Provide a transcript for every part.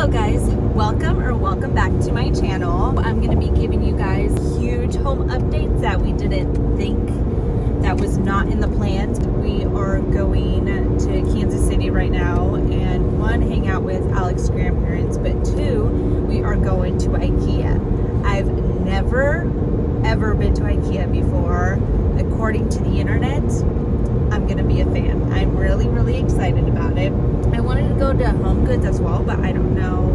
Hello guys, welcome back to my channel. I'm going to be giving you guys huge home updates that we didn't think, that was not in the plans. We are going to Kansas City right now and one, hang out with Alex's grandparents, but two, we are going to Ikea. I've never ever been to Ikea before. According to the internet, I'm gonna be a fan. I'm really excited about it. I wanted to go to Home Goods as well, but I don't know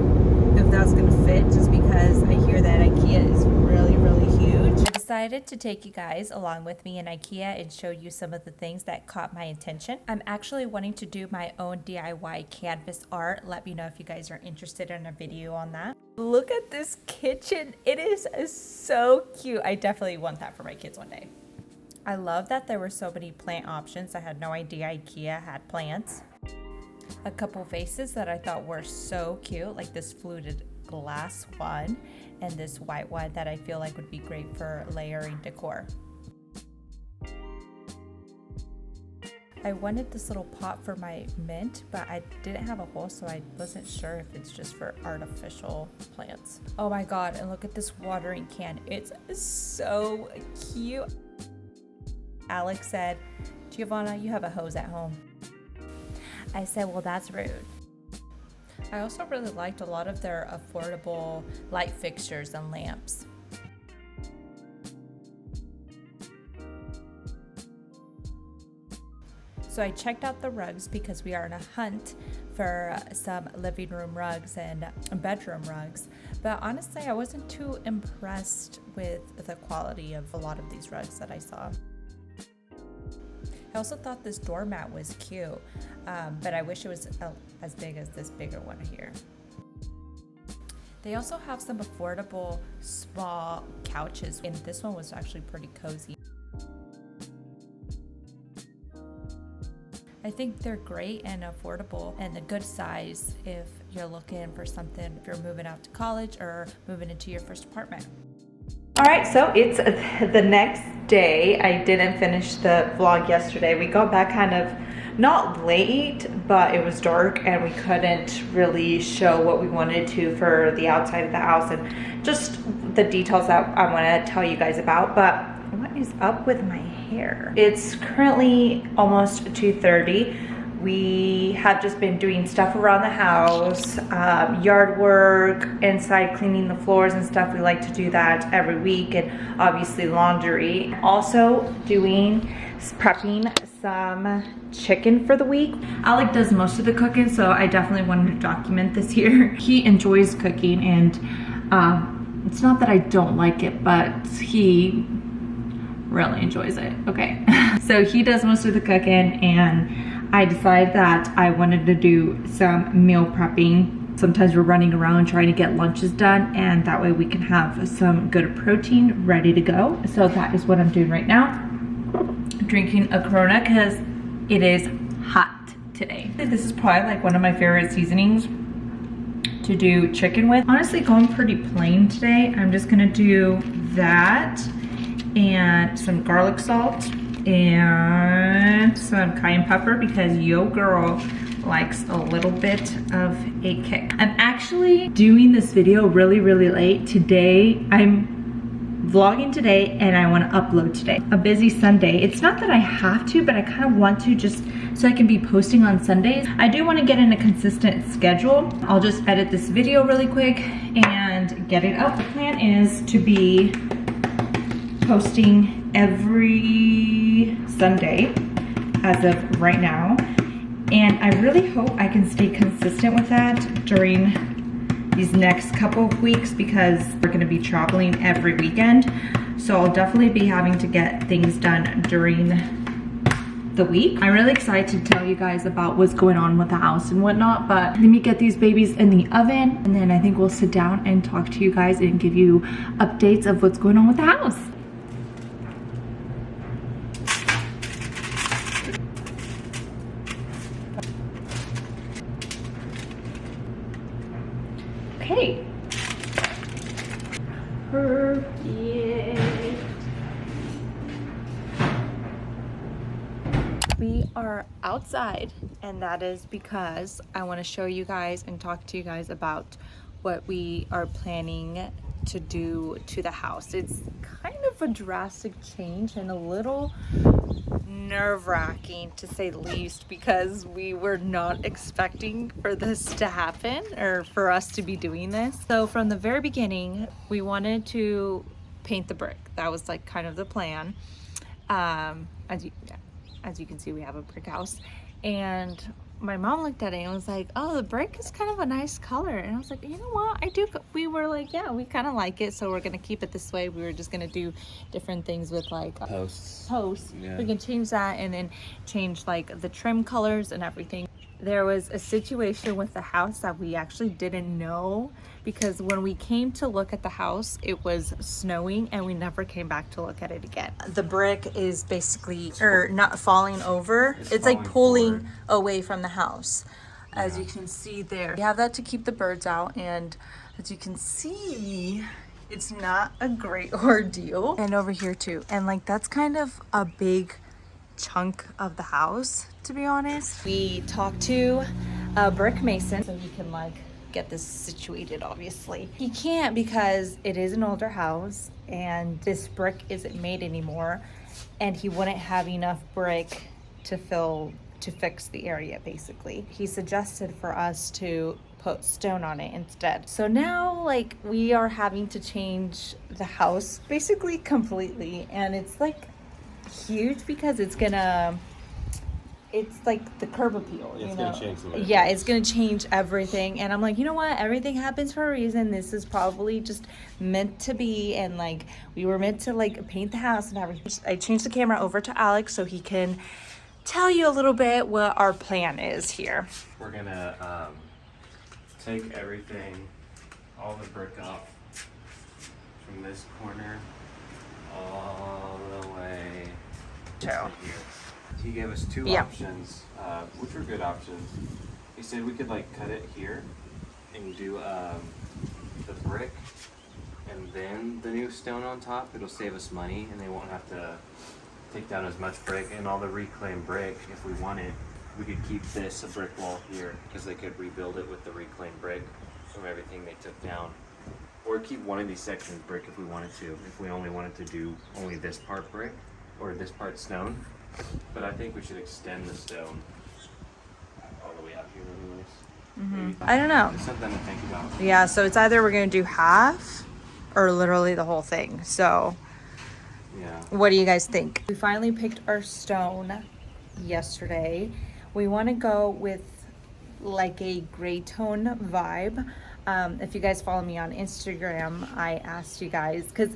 if that's gonna fit just because I hear that Ikea is really huge. I decided to take you guys along with me in Ikea and show you some of the things that caught my attention. I'm actually wanting to do my own DIY canvas art. Let me know if you guys are interested in a video on that. Look at this kitchen. It is so cute. I definitely want that for my kids one day. I love that there were so many plant options. I had no idea Ikea had plants. A couple vases that I thought were so cute, like this fluted glass one and this white one that I feel like would be great for layering decor. I wanted this little pot for my mint, but I didn't have a hole, so I wasn't sure if it's just for artificial plants. Oh my god, and look at this watering can. It's so cute. Alex said, "Giovanna, you have a hose at home." I said, "Well, that's rude." I also really liked a lot of their affordable light fixtures and lamps. So I checked out the rugs because we are on a hunt for some living room rugs and bedroom rugs. But honestly, I wasn't too impressed with the quality of a lot of these rugs that I saw. I also thought this doormat was cute, but I wish it was as big as this bigger one here. They also have some affordable small couches, and this one was actually pretty cozy. I think they're great and affordable and a good size if you're looking for something, if you're moving out to college or moving into your first apartment. All right, so it's the next day. I didn't finish the vlog yesterday. We got back kind of not late, but it was dark and we couldn't really show what we wanted to for the outside of the house and just the details that I want to tell you guys about. But what is up with my hair? It's currently almost 2:30. We have just been doing stuff around the house, yard work, inside cleaning the floors and stuff. We like to do that every week, and obviously laundry. Also prepping some chicken for the week. Alec does most of the cooking, so I definitely wanted to document this here. He enjoys cooking, and it's not that I don't like it, but he really enjoys it. Okay. So he does most of the cooking, and I decided that I wanted to do some meal prepping. Sometimes we're running around trying to get lunches done, and that way we can have some good protein ready to go. So that is what I'm doing right now. I'm drinking a Corona because it is hot today. This is probably like one of my favorite seasonings to do chicken with. Honestly, going pretty plain today. I'm just gonna do that and some garlic salt and some cayenne pepper because yo girl likes a little bit of a kick. I'm actually doing this video really late today. I'm vlogging today and I want to upload today. A busy Sunday. It's not that I have to, but I kind of want to just so I can be posting on Sundays. I do want to get in a consistent schedule. I'll just edit this video really quick and get it up. The plan is to be posting every Sunday as of right now, and I really hope I can stay consistent with that during these next couple of weeks because we're going to be traveling every weekend, so I'll definitely be having to get things done during the week. I'm really excited to tell you guys about what's going on with the house and whatnot, but let me get these babies in the oven and then I think we'll sit down and talk to you guys and give you updates of what's going on with the house. Okay. Perfect. we are outside, and that is because I want to show you guys and talk to you guys about what we are planning to do to the house. It's kind of a drastic change and a little nerve-wracking, to say the least, because we were not expecting for this to happen or for us to be doing this. So from the very beginning, we wanted to paint the brick. That was like kind of the plan. As you can see, we have a brick house, and my mom looked at it and was like, oh, the brick is kind of a nice color. And I was like, you know what, we were like, yeah, we kind of like it, so we're gonna keep it this way. We were just gonna do different things with like posts. Yeah. We can change that and then change like the trim colors and everything. There was a situation with the house that we actually didn't know, because when we came to look at the house, it was snowing and we never came back to look at it again. The brick is basically, or not falling over. It's like pulling forward away from the house. As you can see there. We have that to keep the birds out, and as you can see, it's not a great ordeal. And over here too. And like that's kind of a big chunk of the house, to be honest. We talked to a brick mason so he can like get this situated. Obviously he can't, because it is an older house and this brick isn't made anymore, and he wouldn't have enough brick to fix the area. Basically he suggested for us to put stone on it instead. So now like we are having to change the house basically completely, and it's like huge because it's like the curb appeal, you know? Gonna change yeah, it's gonna change everything. And I'm like, you know what, everything happens for a reason. This is probably just meant to be, and like we were meant to like paint the house and everything. I changed the camera over to Alex so he can tell you a little bit what our plan is here. We're gonna take everything, all the brick off from this corner all the way to here. He gave us two options, which were good options. He said we could like cut it here and do the brick and then the new stone on top. It'll save us money, and they won't have to take down as much brick and all the reclaimed brick. If we wanted, we could keep this a brick wall here, because they could rebuild it with the reclaimed brick from everything they took down. Or keep one of these sections brick if we wanted to, if we only wanted to do only this part brick or this part stone. But I think we should extend the stone all the way out here anyways. I don't know. It's something to think about. Yeah, so it's either we're gonna do half or literally the whole thing. So yeah, what do you guys think? We finally picked our stone yesterday. We want to go with like a gray tone vibe. If you guys follow me on Instagram, I asked you guys, because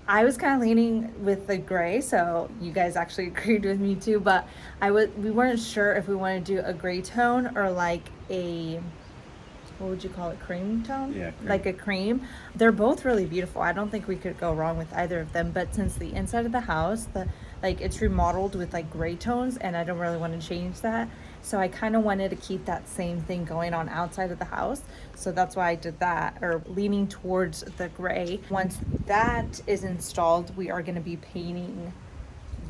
I was kind of leaning with the gray, so you guys actually agreed with me too, but we weren't sure if we wanted to do a gray tone or like a, what would you call it, cream tone? Yeah, cream. Like a cream. They're both really beautiful. I don't think we could go wrong with either of them, but since the inside of the house, it's remodeled with like gray tones, and I don't really want to change that. So I kind of wanted to keep that same thing going on outside of the house. So that's why I did that, or leaning towards the gray. Once that is installed, we are going to be painting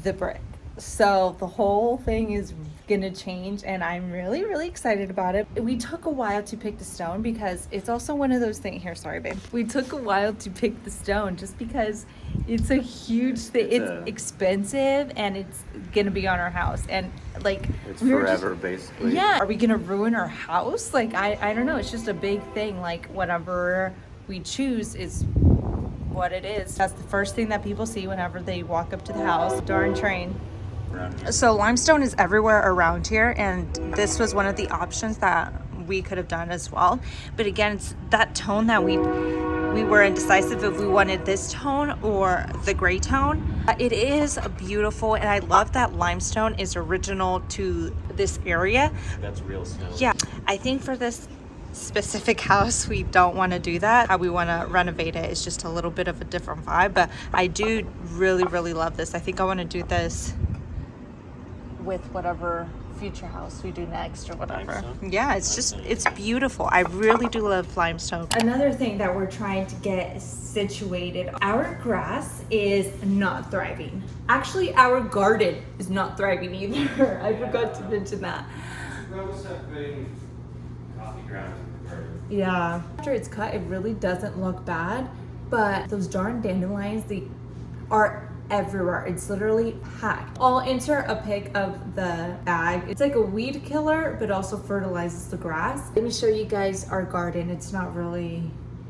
the brick. So the whole thing is gonna change, and I'm really, really excited about it. We took a while to pick the stone because it's also one of those things here. Sorry, babe. We took a while to pick the stone just because it's a huge thing. It's expensive, and it's gonna be on our house, and like it's forever, basically. Yeah. Are we gonna ruin our house? Like I don't know. It's just a big thing. Like whatever we choose is what it is. That's the first thing that people see whenever they walk up to the house. Darn train. So limestone is everywhere around here, and this was one of the options that we could have done as well. But again, it's that tone that we were indecisive if we wanted this tone or the gray tone. It is beautiful, and I love that limestone is original to this area. That's real stone. Yeah, I think for this specific house we don't want to do that. How we want to renovate it is just a little bit of a different vibe, but I do really, really love this. I think I want to do this with whatever future house we do next or whatever. Limestone? Yeah, it's just, it's beautiful. I really do love limestone. Another thing that we're trying to get situated, our grass is not thriving. Actually, our garden is not thriving either. I forgot to mention that. Yeah. After it's cut, it really doesn't look bad, but those darn dandelions, they are everywhere. It's literally packed. I'll insert a pic of the bag. It's like a weed killer, but also fertilizes the grass. Let me show you guys our garden. It's not really,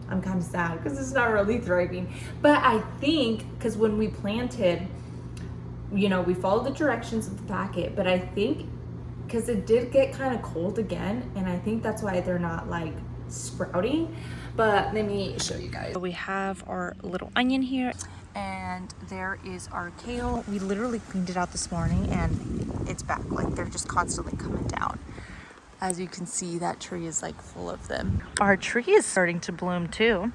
I'm kind of sad because it's not really thriving. But I think, because when we planted, you know, we followed the directions of the packet, but I think because it did get kind of cold again, and I think that's why they're not like sprouting. But let me show you guys. We have our little onion here, and there is our kale. We literally cleaned it out this morning and it's back. Like, they're just constantly coming down. As you can see, that tree is like full of them. Our tree is starting to bloom too.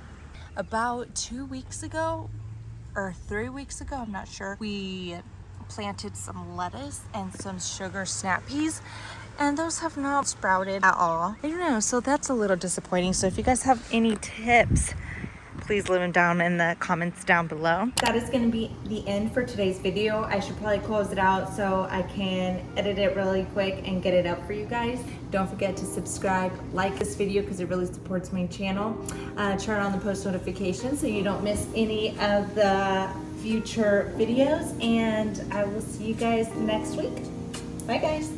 About 2 weeks ago or 3 weeks ago, I'm not sure, we planted some lettuce and some sugar snap peas, and those have not sprouted at all. I don't know, so that's a little disappointing. So if you guys have any tips, please leave them down in the comments down below. That is going to be the end for today's video. I should probably close it out so I can edit it really quick and get it up for you guys. Don't forget to subscribe, like this video because it really supports my channel. Turn on the post notifications so you don't miss any of the future videos, and I will see you guys next week. Bye guys.